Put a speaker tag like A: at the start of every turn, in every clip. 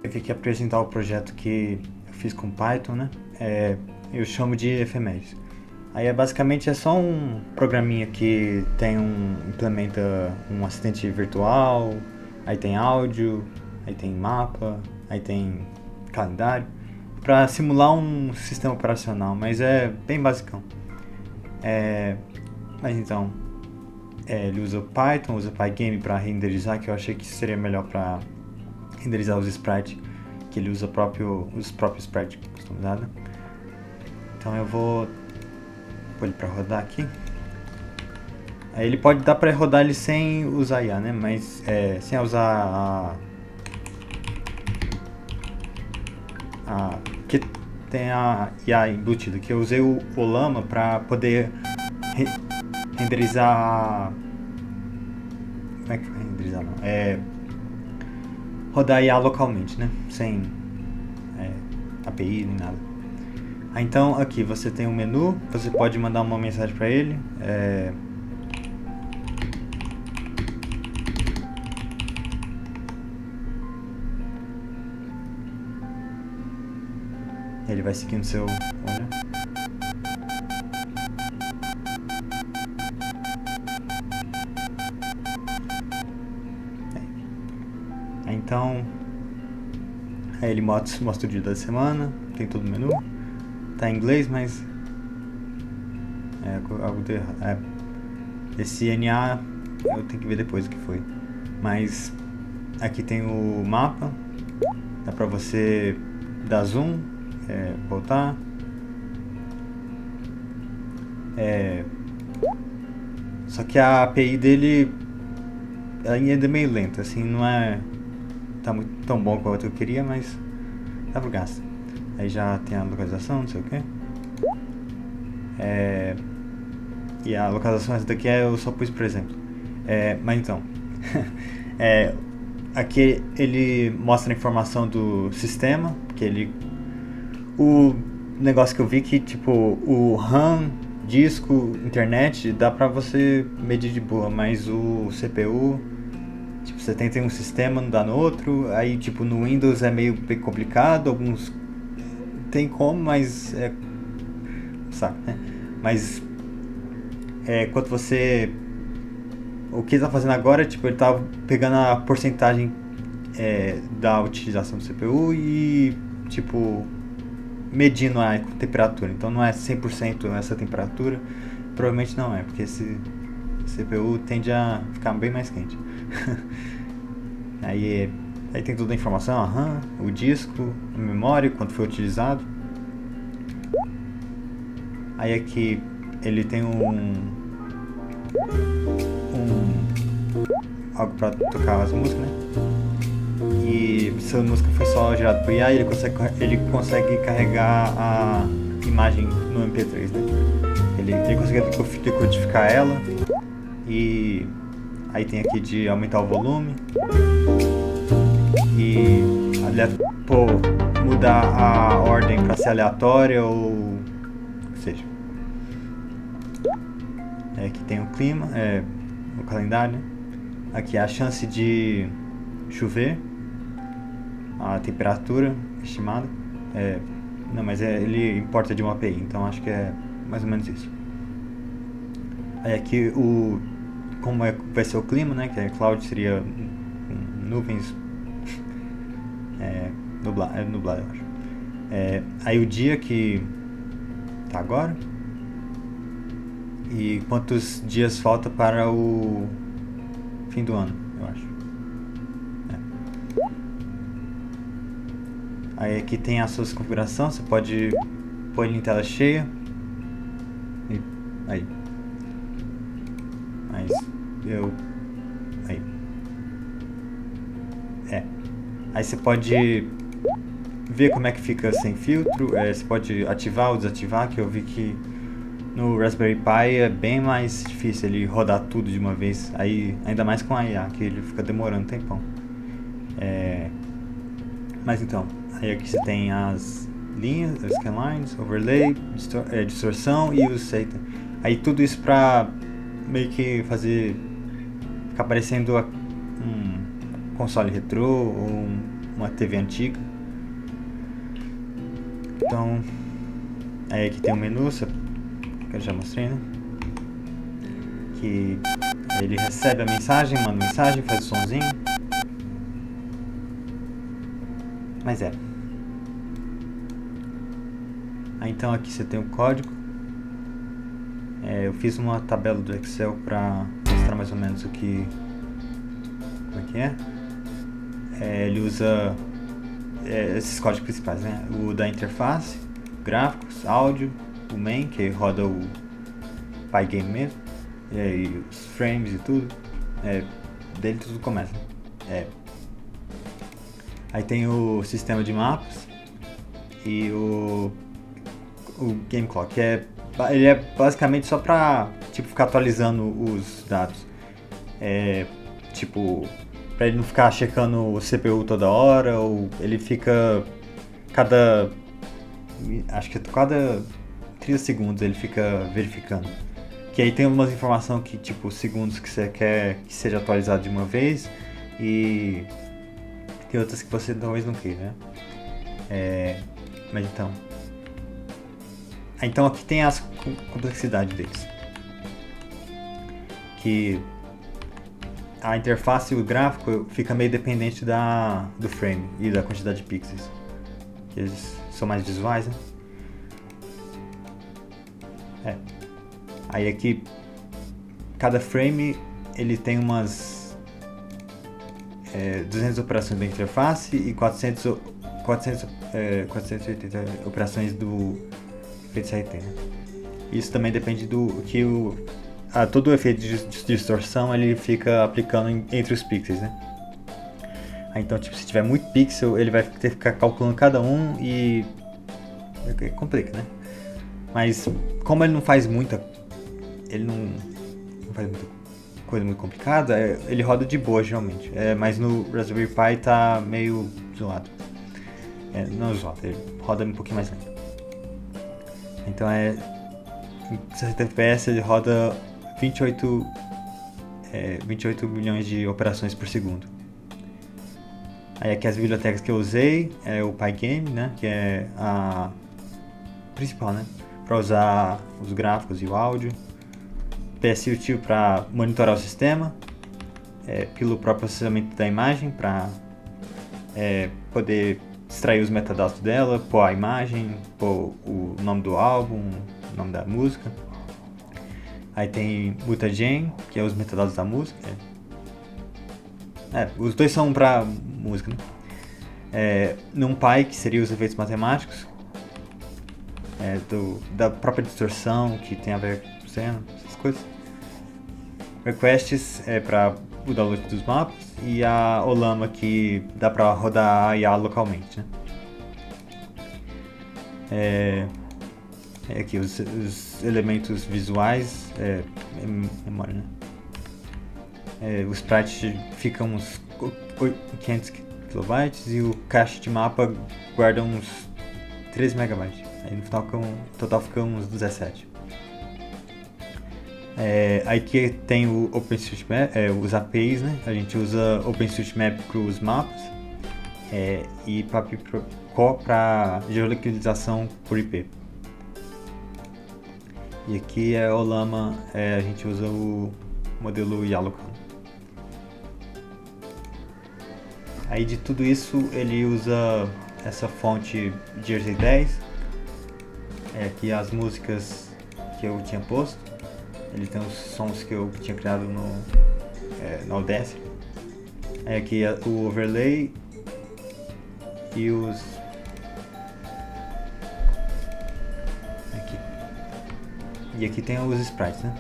A: eu vim aqui apresentar o projeto que eu fiz com Python, né? Eu chamo de efemérides. Aí basicamente é só um programinha que implementa um assistente virtual, aí tem áudio, aí tem mapa, aí tem calendário, para simular um sistema operacional, mas é bem basicão. Mas então, ele usa Python, usa Pygame para renderizar, que eu achei que seria melhor para renderizar os sprites, que ele usa os próprios sprites customizados. Então eu vou pôr ele para rodar aqui. Aí ele pode dar para rodar ele sem usar IA, né? Mas sem usar que tem a IA embutida, que eu usei o Llama para poder renderizar. Como é que foi renderizar? Não? Rodar IA localmente, né? Sem API nem nada. Então aqui você tem um menu, você pode mandar uma mensagem para ele. Ele vai seguindo seu olho. Então, aí ele mostra o dia da semana, tem todo o menu. Tá em inglês, mas algo deu errado. Esse NA eu tenho que ver depois o que foi. Mas aqui tem o mapa, dá pra você dar zoom, voltar. Só que a API dele ainda é meio lenta, assim, não tá muito tão bom quanto eu queria, mas dá pro gasto. Aí já tem a localização, não sei o que. E a localização essa daqui eu só pus por exemplo. Mas então, aqui ele mostra a informação do sistema, porque o negócio que eu vi que tipo o RAM, disco, internet dá pra você medir de boa, mas o CPU, tipo, você tem um sistema, não dá no outro. Aí tipo no Windows é meio complicado, alguns tem como, mas saco, né? Mas quando você, o que ele tá fazendo agora, tipo, ele tá pegando a porcentagem da utilização do CPU e tipo medindo a temperatura. Então não é 100% essa temperatura, provavelmente não é, porque esse CPU tende a ficar bem mais quente. Aí tem toda a informação, a RAM, o disco, a memória, quanto foi utilizado. Aí aqui ele tem algo para tocar as músicas, né? E se a música foi só gerada por IA, ele consegue carregar a imagem no MP3, né? Ele consegue decodificar ela. E aí tem aqui de aumentar o volume e mudar a ordem para ser aleatória ou seja. Aqui tem o clima, o calendário, né? Aqui a chance de chover, a temperatura estimada. Não, mas ele importa de uma API, então acho que é mais ou menos isso. Aí aqui como vai ser o clima, né? Que cloud seria nuvens, nublado, eu acho. Aí o dia que tá agora e quantos dias falta para o fim do ano, eu acho. Aí aqui tem as suas configurações, você pode pôr ele em tela cheia. Aí. Mas aí. Aí você pode ver como é que fica sem filtro. Você pode ativar ou desativar, que eu vi que no Raspberry Pi é bem mais difícil ele rodar tudo de uma vez. Aí, ainda mais com a IA, que ele fica demorando um tempão. Mas então, aí aqui você tem as linhas, as scanlines, overlay, distorção e o Satan. Aí tudo isso pra meio que ficar parecendo um console retrô ou uma TV antiga. Então, aí aqui tem um menu, que eu já mostrei, né? Que ele recebe a mensagem, manda mensagem, faz o sonzinho. Mas Aí então aqui você tem o código. Eu fiz uma tabela do Excel para mostrar mais ou menos como é que é. Ele usa esses códigos principais, né? O da interface, gráficos, áudio, o main, que roda o Pygame mesmo, e os frames e tudo. Dele tudo começa. Aí tem o sistema de mapas e o Game Clock, que ele é basicamente só pra ficar atualizando os dados. Pra ele não ficar checando o CPU toda hora, ou ele fica acho que cada 30 segundos ele fica verificando. Que aí tem umas informações que, segundos que você quer que seja atualizado de uma vez, e tem outras que você talvez não queira, né? Mas então aqui tem as complexidades deles. Que a interface e o gráfico fica meio dependente do frame e da quantidade de pixels. Que eles são mais visuais, né? Aí aqui, cada frame ele tem umas 200 operações da interface e 480 operações do efeito CRT, né? Isso também depende do que todo o efeito de distorção ele fica aplicando entre os pixels, né? Então, se tiver muito pixel, ele vai ter que ficar calculando cada um e complica, né? Mas como ele não faz muita coisa muito complicada, ele roda de boa geralmente. Mas no Raspberry Pi tá meio zoado. Não zoado, ele roda um pouquinho mais lento. Então em 60 FPS ele roda 28 milhões de operações por segundo. Aí aqui as bibliotecas que eu usei é o Pygame, né, que é a principal, né, para usar os gráficos e o áudio. PSUtil para monitorar o sistema, pelo próprio processamento da imagem, para poder extrair os metadados dela, pôr a imagem, pôr o nome do álbum, o nome da música. Aí tem Mutagen, que é os metadados da música. Os dois são para música, né? NumPy, que seria os efeitos matemáticos, da própria distorção, que tem a ver com cena, essas coisas. Requests para o download dos mapas, e a Olama, que dá para rodar a IA localmente, né? Aqui os elementos visuais, memória, né? Os sprites ficam uns 500 KB e o cache de mapa guarda uns 13 MB. Aí no total fica uns 17. Aqui tem o OpenStreetMap, os APIs, né? A gente usa OpenStreetMap para os mapas e para geolocalização por IP. E aqui é o Olama, a gente usa o modelo Yalocan. Aí de tudo isso ele usa essa fonte Jersey 10, aqui as músicas que eu tinha posto. Ele tem os sons que eu tinha criado no Audacity. Aí aqui o overlay e os... E aqui tem os sprites, né?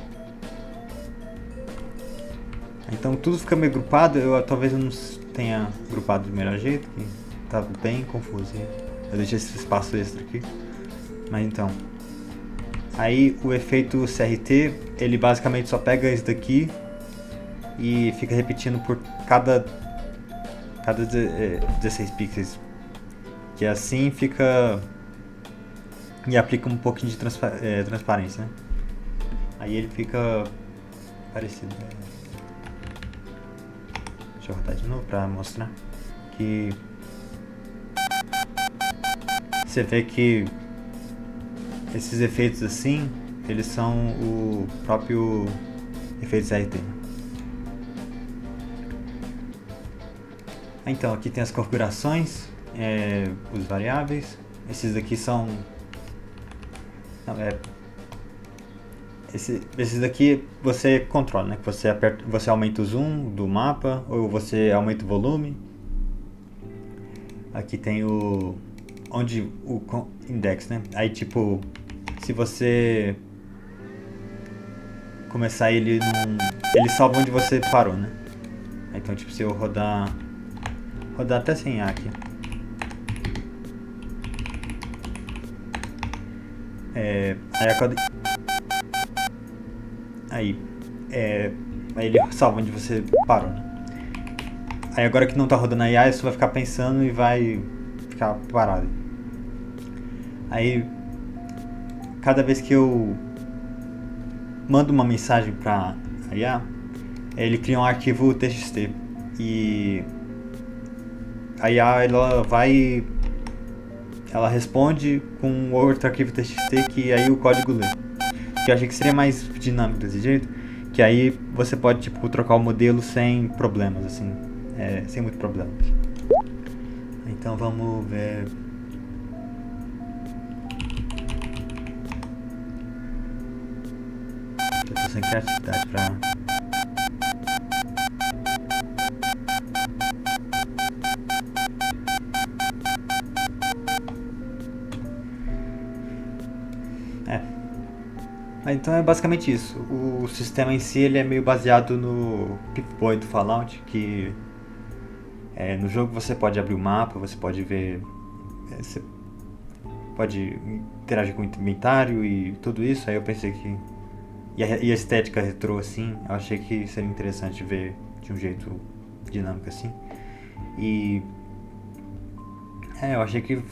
A: Então tudo fica meio grupado. Talvez eu não tenha grupado do melhor jeito, que tá bem confuso. Eu deixei esse espaço extra aqui. Mas então... Aí o efeito CRT, ele basicamente só pega isso daqui e fica repetindo por cada 16 pixels. Que assim fica... E aplica um pouquinho de transparência, né? Aí ele fica parecido. Deixa eu rodar de novo pra mostrar que você vê que esses efeitos assim, eles são o próprio efeitos RT. Então aqui tem as configurações, os variáveis. Esses daqui são... esses daqui você controla, né? Você aumenta o zoom do mapa ou você aumenta o volume. Aqui tem o index, né? Aí tipo, se você começar ele salva onde você parou, né? Então tipo, se eu rodar até sem ar aqui, aí ele salva onde você parou, né? Aí agora que não tá rodando a IA, isso vai ficar pensando e vai ficar parado. Aí cada vez que eu mando uma mensagem pra IA, ele cria um arquivo TXT e a IA ela responde com outro arquivo TXT que aí o código lê. Que eu achei que seria mais dinâmico desse jeito, que aí você pode tipo trocar o modelo sem problemas, assim, sem muito problema. Então vamos ver. Eu tô sem criatividade pra... Então é basicamente isso. O sistema em si ele é meio baseado no Pip-Boy do Fallout, que no jogo você pode abrir o mapa, você pode ver, você pode interagir com o inventário e tudo isso. Aí eu pensei que e a estética retrô assim, eu achei que seria interessante ver de um jeito dinâmico assim. E eu achei que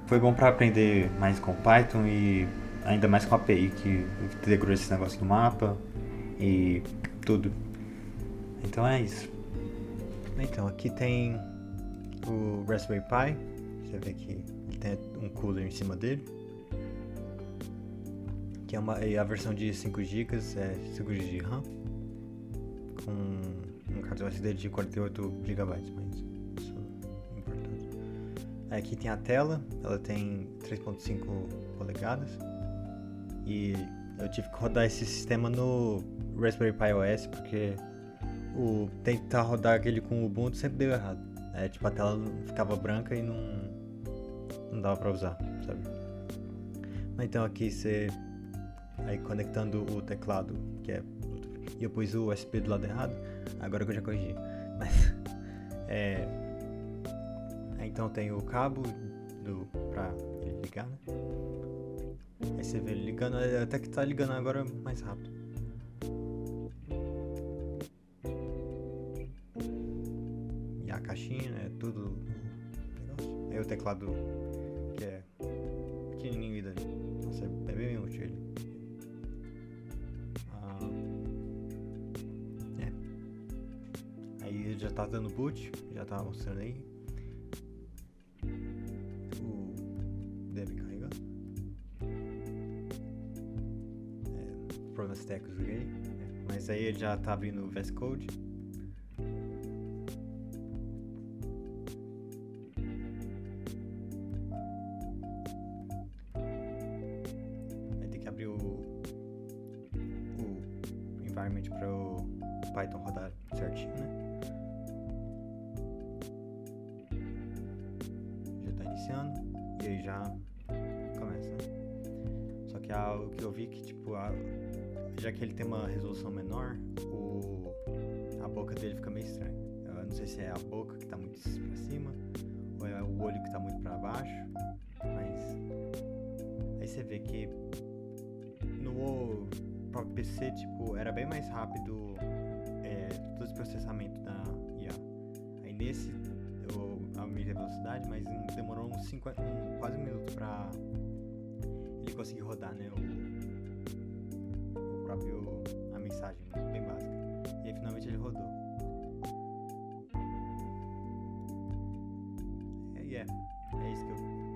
A: foi bom para aprender mais com Python e ainda mais com a API que integrou esse negócio do mapa e tudo. Então é isso. Então aqui tem o Raspberry Pi. Você vê que ele tem um cooler em cima dele, que é a versão de 5 GB, 5 GB de RAM, com um cartão SD de 48 GB, mas isso é importante. Aqui tem a tela, ela tem 3.5 polegadas. E eu tive que rodar esse sistema no Raspberry Pi OS porque tentar rodar aquele com o Ubuntu sempre deu errado. Tipo, a tela ficava branca e não dava pra usar, sabe? Então aqui aí conectando o teclado, que é Bluetooth, e eu pus o USB do lado errado, agora que eu já corrigi. Mas então tem o cabo pra ele ligar, né? Aí você vê ele ligando, até que tá ligando agora mais rápido. E a caixinha, tudo negócio. Aí o teclado, que é pequenininho e dali. Nossa, é bem útil ele. Aí ele já tá dando boot, já tá mostrando aí. Deve carregar. Problemas técnicos aí, mas aí ele já tá abrindo o VS Code. Aí tem que abrir o environment para o Python rodar certinho, né? Já tá iniciando e aí já começa, né? Só que o que eu vi que tipo já que ele tem uma resolução menor, a boca dele fica meio estranha. Eu não sei se é a boca que tá muito pra cima ou é o olho que tá muito pra baixo, mas aí você vê que no próprio PC tipo, era bem mais rápido todo esse processamento da IA. Aí nesse eu aumentei a velocidade, mas demorou quase um minuto pra ele conseguir rodar, né? A mensagem bem básica. E aí finalmente ele rodou. É e é isso que eu